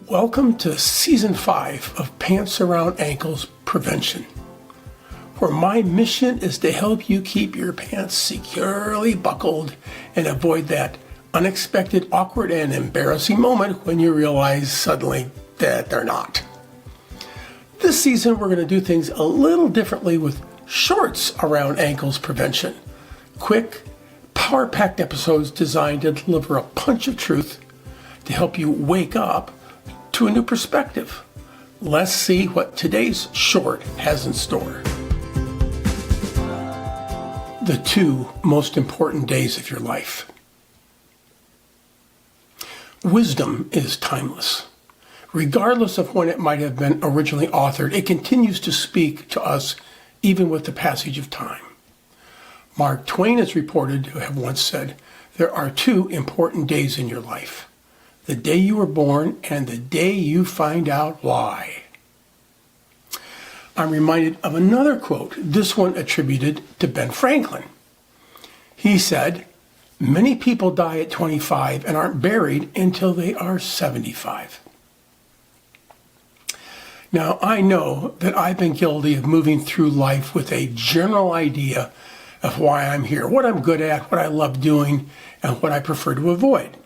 Welcome to Season 5 of Pants Around Ankles Prevention, where my mission is to help you keep your pants securely buckled and avoid that unexpected, awkward, and embarrassing moment when you realize suddenly that they're not. This season, we're going to do things a little differently with Shorts Around Ankles Prevention. Quick, power-packed episodes designed to deliver a punch of truth to help you wake up to a new perspective. Let's see what today's short has in store. The 2 most important days of your life. Wisdom is timeless. Regardless of when it might have been originally authored, it continues to speak to us even with the passage of time. Mark Twain is reported to have once said, "There are 2 important days in your life. The day you were born and the day you find out why." I'm reminded of another quote, this one attributed to Ben Franklin. He said, "Many people die at 25 and aren't buried until they are 75. Now, I know that I've been guilty of moving through life with a general idea of why I'm here, what I'm good at, what I love doing, and what I prefer to avoid.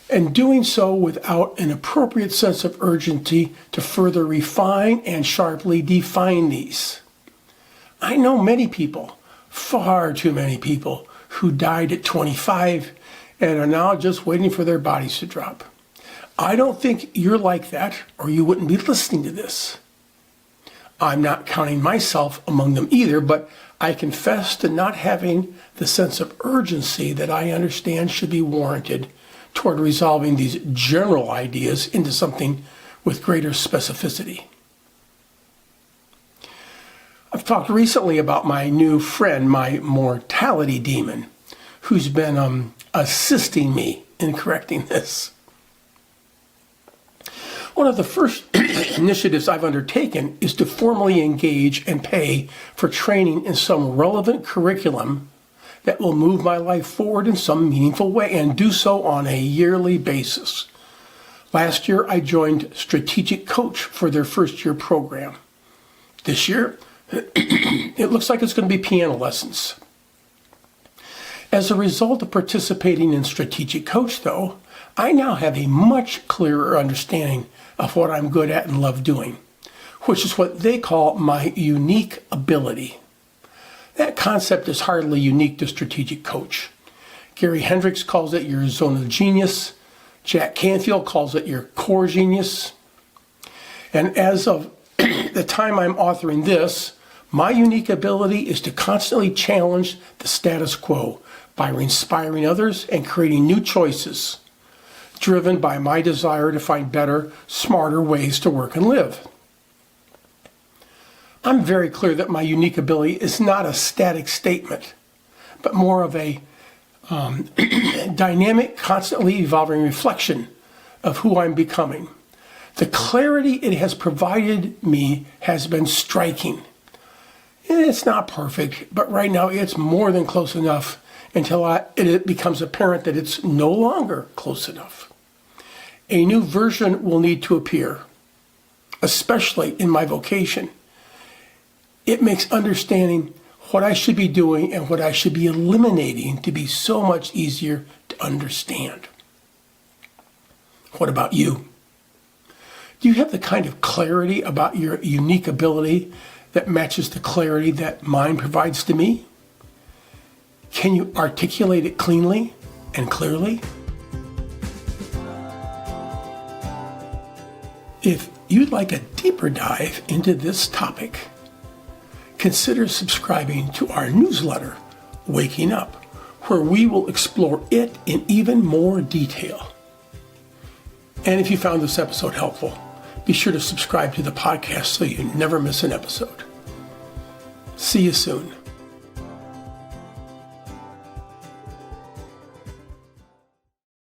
And doing so without an appropriate sense of urgency to further refine and sharply define these. I know many people, far too many people, who died at 25 and are now just waiting for their bodies to drop. I don't think you're like that, or you wouldn't be listening to this. I'm not counting myself among them either, but I confess to not having the sense of urgency that I understand should be warranted toward resolving these general ideas into something with greater specificity. I've talked recently about my new friend, my mortality demon, who's been assisting me in correcting this. One of the first initiatives I've undertaken is to formally engage and pay for training in some relevant curriculum that will move my life forward in some meaningful way, and do so on a yearly basis. Last year, I joined Strategic Coach for their first-year program. This year, it looks like it's going to be piano lessons. As a result of participating in Strategic Coach, though, I now have a much clearer understanding of what I'm good at and love doing, which is what they call my unique ability. That concept is hardly unique to Strategic Coach. Gary Hendricks calls it your zone of genius. Jack Canfield calls it your core genius. And as of the time I'm authoring this, my unique ability is to constantly challenge the status quo by inspiring others and creating new choices, driven by my desire to find better, smarter ways to work and live. I'm very clear that my unique ability is not a static statement, but more of a dynamic, constantly evolving reflection of who I'm becoming. The clarity it has provided me has been striking. It's not perfect, but right now it's more than close enough until it becomes apparent that it's no longer close enough. A new version will need to appear, especially in my vocation. It makes understanding what I should be doing and what I should be eliminating to be so much easier to understand. What about you? Do you have the kind of clarity about your unique ability that matches the clarity that mine provides to me? Can you articulate it cleanly and clearly? If you'd like a deeper dive into this topic, consider subscribing to our newsletter, Waking Up, where we will explore it in even more detail. And if you found this episode helpful, be sure to subscribe to the podcast so you never miss an episode. See you soon.